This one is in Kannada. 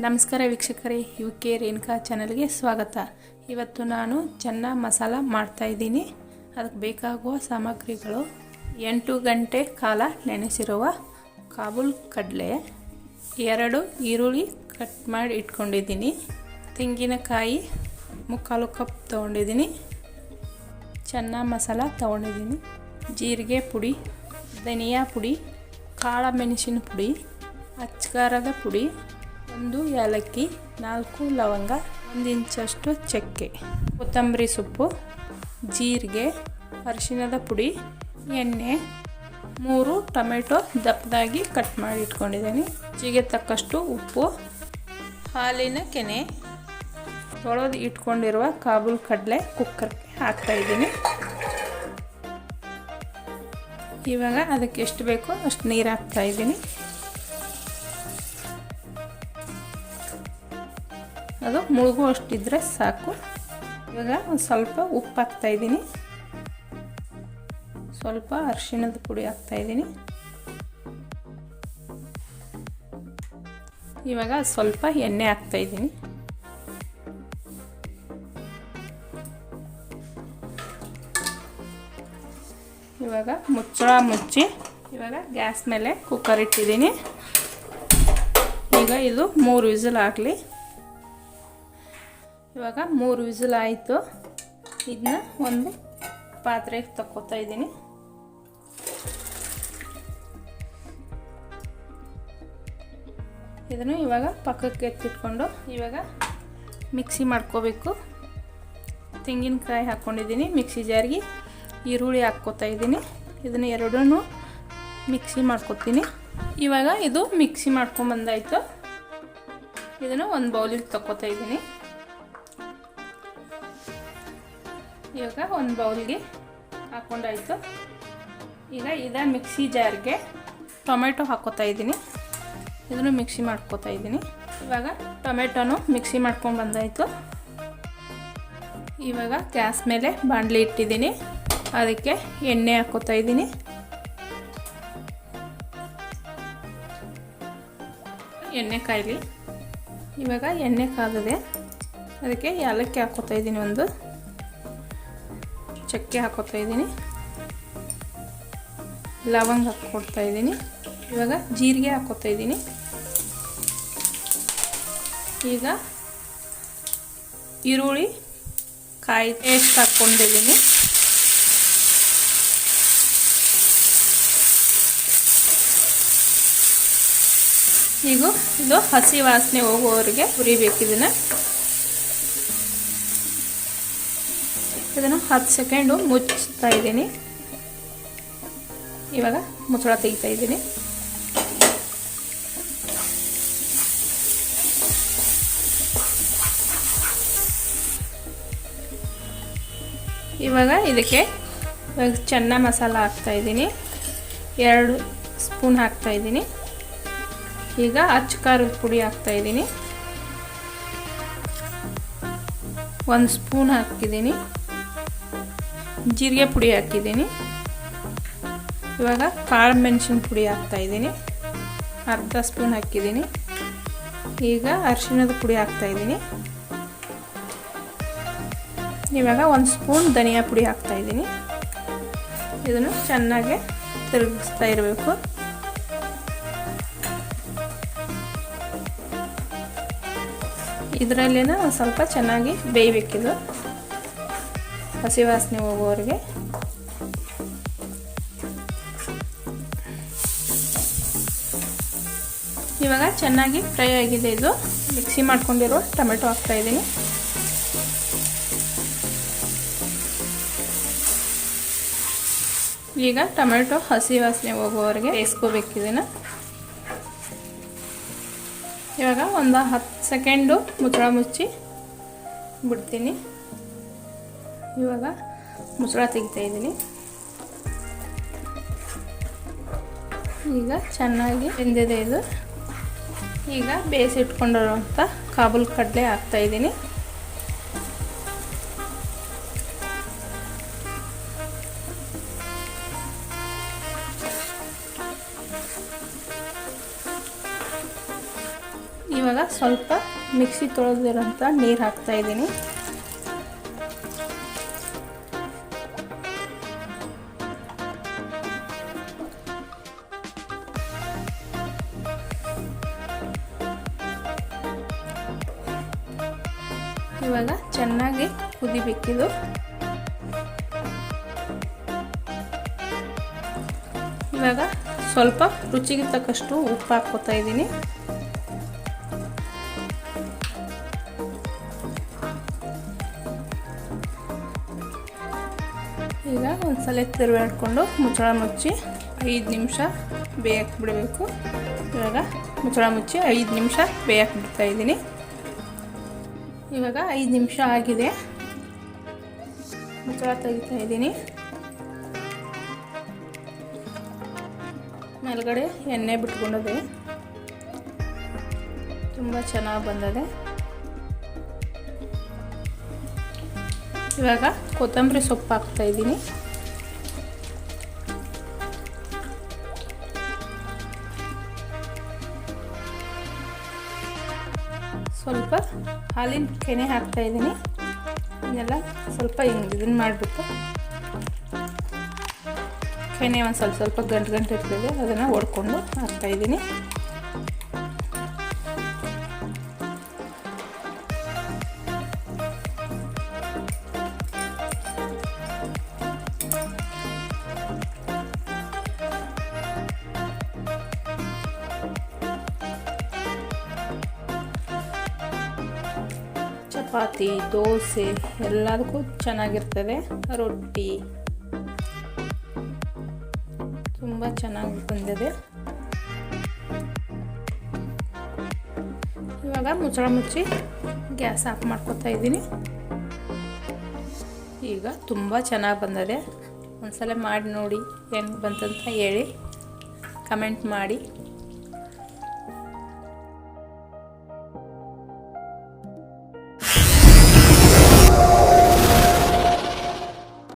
ನಮಸ್ಕಾರ ವೀಕ್ಷಕರೇ, ಯುಕೆ ರೇಣುಕಾ ಚಾನಲ್ಗೆ ಸ್ವಾಗತ. ಇವತ್ತು ನಾನು ಚೆನ್ನ ಮಸಾಲ ಮಾಡ್ತಾ ಇದ್ದೀನಿ. ಅದಕ್ಕೆ ಬೇಕಾಗುವ ಸಾಮಗ್ರಿಗಳು: 8 ಗಂಟೆ ಕಾಲ ನೆನೆಸಿರುವ ಕಾಬೂಲ್ ಕಡಲೆ, 2 ಈರುಳ್ಳಿ ಕಟ್ ಮಾಡಿ ಇಟ್ಕೊಂಡಿದ್ದೀನಿ, ತೆಂಗಿನಕಾಯಿ 3/4 ಕಪ್ ತೊಗೊಂಡಿದ್ದೀನಿ, ಚೆನ್ನ ಮಸಾಲ ತೊಗೊಂಡಿದ್ದೀನಿ, ಜೀರಿಗೆ ಪುಡಿ, ಧನಿಯಾ ಪುಡಿ, ಕಾಳು ಮೆಣಸಿನ ಪುಡಿ, ಅಚ್ಕಾರದ ಪುಡಿ, 1 ಏಲಕ್ಕಿ, 4 ಲವಂಗ, 1 ಇಂಚಷ್ಟು ಚಕ್ಕೆ, ಕೊತ್ತಂಬರಿ ಸೊಪ್ಪು, ಜೀರಿಗೆ, ಅರಿಶಿಣದ ಪುಡಿ, ಎಣ್ಣೆ, 3 ಟೊಮೆಟೊ ದಪ್ಪದಾಗಿ ಕಟ್ ಮಾಡಿ ಇಟ್ಕೊಂಡಿದ್ದೀನಿ, ರುಚಿಗೆ ತಕ್ಕಷ್ಟು ಉಪ್ಪು, ಹಾಲಿನ ಕೆನೆ, ತೊಳೆದು ಇಟ್ಕೊಂಡಿರುವ ಕಾಬೂಲ್ ಕಡಲೆ ಕುಕ್ಕರ್ಗೆ ಹಾಕ್ತಾಯಿದ್ದೀನಿ. ಇವಾಗ ಅದಕ್ಕೆ ಎಷ್ಟು ಬೇಕೋ ಅಷ್ಟು ನೀರು ಹಾಕ್ತಾಯಿದ್ದೀನಿ. ಅದು ಮುಳುಗುವಷ್ಟಿದ್ರೆ ಸಾಕು. ಇವಾಗ ಒಂದು ಸ್ವಲ್ಪ ಉಪ್ಪು ಹಾಕ್ತಾಯಿದ್ದೀನಿ, ಸ್ವಲ್ಪ ಅರಿಶಿಣದ ಪುಡಿ ಹಾಕ್ತಾಯಿದ್ದೀನಿ. ಇವಾಗ ಸ್ವಲ್ಪ ಎಣ್ಣೆ ಹಾಕ್ತಾಯಿದ್ದೀನಿ. ಇವಾಗ ಮುಚ್ಚಳ ಮುಚ್ಚಿ ಇವಾಗ ಗ್ಯಾಸ್ ಮೇಲೆ ಕುಕ್ಕರ್ ಇಟ್ಟಿದ್ದೀನಿ. ಈಗ ಇದು 3 ವಿಸಿಲ್ ಆಗಲಿ. ಇವಾಗ 3 ವಿಸಿಲ್ ಆಯಿತು. ಇದನ್ನ ಒಂದು ಪಾತ್ರೆಗೆ ತಕ್ಕೋತಾ ಇದ್ದೀನಿ. ಇದನ್ನು ಇವಾಗ ಪಕ್ಕಕ್ಕೆ ಎತ್ತಿಟ್ಕೊಂಡು ಇವಾಗ ಮಿಕ್ಸಿ ಮಾಡ್ಕೋಬೇಕು. ತೆಂಗಿನಕಾಯಿ ಹಾಕ್ಕೊಂಡಿದ್ದೀನಿ ಮಿಕ್ಸಿ ಜಾರಿಗೆ, ಈರುಳ್ಳಿ ಹಾಕ್ಕೋತಾ ಇದ್ದೀನಿ. ಇದನ್ನು ಎರಡೂ ಮಿಕ್ಸಿ ಮಾಡ್ಕೊತೀನಿ. ಇವಾಗ ಇದು ಮಿಕ್ಸಿ ಮಾಡ್ಕೊಂಬಂದಾಯಿತು. ಇದನ್ನು ಒಂದು ಬೌಲಿಗೆ ತಕ್ಕೋತಾ ಇದ್ದೀನಿ. ಇವಾಗ ಒಂದು ಬೌಲ್ಗೆ ಹಾಕ್ಕೊಂಡಾಯಿತು. ಈಗ ಇದೇ ಮಿಕ್ಸಿ ಜಾರ್ಗೆ ಟೊಮೆಟೊ ಹಾಕ್ಕೋತಾ ಇದ್ದೀನಿ. ಇದನ್ನು ಮಿಕ್ಸಿ ಮಾಡ್ಕೋತಾ ಇದ್ದೀನಿ. ಇವಾಗ ಟೊಮೆಟೊನು ಮಿಕ್ಸಿ ಮಾಡ್ಕೊಂಡು ಬಂದಾಯಿತು. ಇವಾಗ ಗ್ಯಾಸ್ ಮೇಲೆ ಬಾಣಲಿ ಇಟ್ಟಿದ್ದೀನಿ. ಅದಕ್ಕೆ ಎಣ್ಣೆ ಹಾಕ್ಕೋತಾ ಇದ್ದೀನಿ. ಎಣ್ಣೆ ಕಾಯಲಿ. ಇವಾಗ ಎಣ್ಣೆ ಕಾದಿದೆ. ಅದಕ್ಕೆ ಏಲಕ್ಕಿ ಹಾಕ್ಕೋತಾ ಇದ್ದೀನಿ, ಒಂದು ಚಕ್ಕೆ ಹಾಕ್ಕೋತಾ ಇದ್ದೀನಿ, ಲವಂಗ ಹಾಕ್ಕೊಡ್ತಾ ಇದ್ದೀನಿ. ಇವಾಗ ಜೀರಿಗೆ ಹಾಕ್ಕೋತಾ ಇದ್ದೀನಿ. ಈಗ ಈರುಳ್ಳಿ ಕಾಯಿ ಪೇಸ್ಟ್ ಹಾಕ್ಕೊಂಡಿದ್ದೀನಿ. ಈಗ ಇದು ಹಸಿ ವಾಸನೆ ಹೋಗುವವರೆಗೆ ಹುರಿಬೇಕಿದನ್ನು. ಇದನ್ನು 10 ಸೆಕೆಂಡು ಮುಚ್ತಾ ಇದ್ದೀನಿ. ಇವಾಗ ಮುಚ್ಚಳ ತೆಗಿತಾ ಇದ್ದೀನಿ. ಇವಾಗ ಇದಕ್ಕೆ ಚೆನ್ನ ಮಸಾಲ ಹಾಕ್ತಾ ಇದ್ದೀನಿ. 2 ಸ್ಪೂನ್ ಹಾಕ್ತಾ ಇದ್ದೀನಿ. ಈಗ ಅಚ್ಕಾರದ ಪುಡಿ ಹಾಕ್ತಾ ಇದ್ದೀನಿ, 1 ಸ್ಪೂನ್ ಹಾಕಿದ್ದೀನಿ. ಜೀರಿಗೆ ಪುಡಿ ಹಾಕಿದ್ದೀನಿ. ಇವಾಗ ಕಾಳು ಮೆಣಸಿನ ಪುಡಿ ಹಾಕ್ತಾಯಿದ್ದೀನಿ, 1/2 ಸ್ಪೂನ್ ಹಾಕಿದ್ದೀನಿ. ಈಗ ಅರಿಶಿಣದ ಪುಡಿ ಹಾಕ್ತಾಯಿದ್ದೀನಿ. ಇವಾಗ 1 ಸ್ಪೂನ್ ಧನಿಯಾ ಪುಡಿ ಹಾಕ್ತಾಯಿದ್ದೀನಿ. ಇದನ್ನು ಚೆನ್ನಾಗಿ ತಿರುಗಿಸ್ತಾ ಇರಬೇಕು. ಇದರಲ್ಲಿನ ಒಂದು ಸ್ವಲ್ಪ ಚೆನ್ನಾಗಿ ಬೇಯಬೇಕಿದು, ಹಸಿ ವಾಸನೆ ಹೋಗುವವರೆಗೆ. ಇವಾಗ ಚೆನ್ನಾಗಿ ಫ್ರೈ ಆಗಿದೆ. ಇದು ಮಿಕ್ಸಿ ಮಾಡ್ಕೊಂಡಿರೋ ಟೊಮೆಟೊ ಹಾಕ್ತಾ ಇದ್ದೀನಿ. ಈಗ ಟೊಮೆಟೊ ಹಸಿ ವಾಸನೆ ಹೋಗುವವರೆಗೆ ಬೇಯಿಸ್ಕೋಬೇಕಿದನ್ನು. ಇವಾಗ ಒಂದು 10 ಸೆಕೆಂಡು ಮುಚ್ಚಳ ಮುಚ್ಚಿ ಬಿಡ್ತೀನಿ. ಇವಾಗ ಮುಚ್ಚಳ ತೆಗಿತಾ ಇದ್ದೀನಿ. ಈಗ ಚೆನ್ನಾಗಿ ಬೆಂದಿದೆ ಇದು. ಈಗ ಬೇಯಿಸಿಟ್ಕೊಂಡಿರುವಂಥ ಕಾಬೂಲ್ ಕಡಲೆ ಹಾಕ್ತಾ ಇದ್ದೀನಿ. ಇವಾಗ ಸ್ವಲ್ಪ ಮಿಕ್ಸಿ ತೊಳೆದಿರೋಂಥ ನೀರು ಹಾಕ್ತಾಯಿದ್ದೀನಿ. ಇವಾಗ ಚೆನ್ನಾಗಿ ಕುದಿಬೇಕಿದು. ಇವಾಗ ಸ್ವಲ್ಪ ರುಚಿಗೆ ತಕ್ಕಷ್ಟು ಉಪ್ಪು ಹಾಕ್ಕೋತಾ ಇದ್ದೀನಿ. ಈಗ ಒಂದ್ಸಲ ತಿರುವಾಡ್ಕೊಂಡು ಮುಚ್ಚಳ ಮುಚ್ಚಿ 5 ನಿಮಿಷ ಬೇಯಕ್ಕೆ ಬಿಡಬೇಕು. ಇವಾಗ ಮುಚ್ಚಳ ಮುಚ್ಚಿ 5 ನಿಮಿಷ ಬೇಯಕ್ಕೆ ಬಿಡ್ತಾ ಇದ್ದೀನಿ. ಇವಾಗ 5 ನಿಮಿಷ ಆಗಿದೆ. ಮುಚ್ಚಳ ತೆಗಿತಾ ಇದ್ದೀನಿ. ಮೇಲ್ಗಡೆ ಎಣ್ಣೆ ಬಿಟ್ಕೊಂಡಿದೆ. ತುಂಬ ಚೆನ್ನಾಗಿ ಬಂದಿದೆ. ಇವಾಗ ಕೊತ್ತಂಬರಿ ಸೊಪ್ಪು ಹಾಕ್ತಾ ಇದ್ದೀನಿ. ಸ್ವಲ್ಪ ಹಾಲಿನ ಕೆನೆ ಹಾಕ್ತಾ ಇದ್ದೀನಿ. ಇದನ್ನೆಲ್ಲ ಸ್ವಲ್ಪ ಇದನ್ನು ಮಾಡಿಬಿಟ್ಟು ಕೆನೆ ಒಂದು ಸ್ವಲ್ಪ ಗಂಟು ಇರ್ತದೆ, ಅದನ್ನು ಒಡ್ಕೊಂಡು ಹಾಕ್ತಾಯಿದ್ದೀನಿ. ಚಪಾತಿ, ದೋಸೆ ಎಲ್ಲದಕ್ಕೂ ಚೆನ್ನಾಗಿರ್ತದೆ. ರೊಟ್ಟಿ ತುಂಬ ಚೆನ್ನಾಗಿ ಬಂದಿದೆ. ಇವಾಗ ಮುಚ್ಚಳ ಮುಚ್ಚಿ ಗ್ಯಾಸ್ ಆಫ್ ಮಾಡ್ಕೊತಾ ಇದ್ದೀನಿ. ಈಗ ತುಂಬ ಚೆನ್ನಾಗಿ ಬಂದಿದೆ. ಒಂದ್ಸಲ ಮಾಡಿ ನೋಡಿ ಹೆಂಗೆ ಬಂತಂತ ಹೇಳಿ, ಕಮೆಂಟ್ ಮಾಡಿ.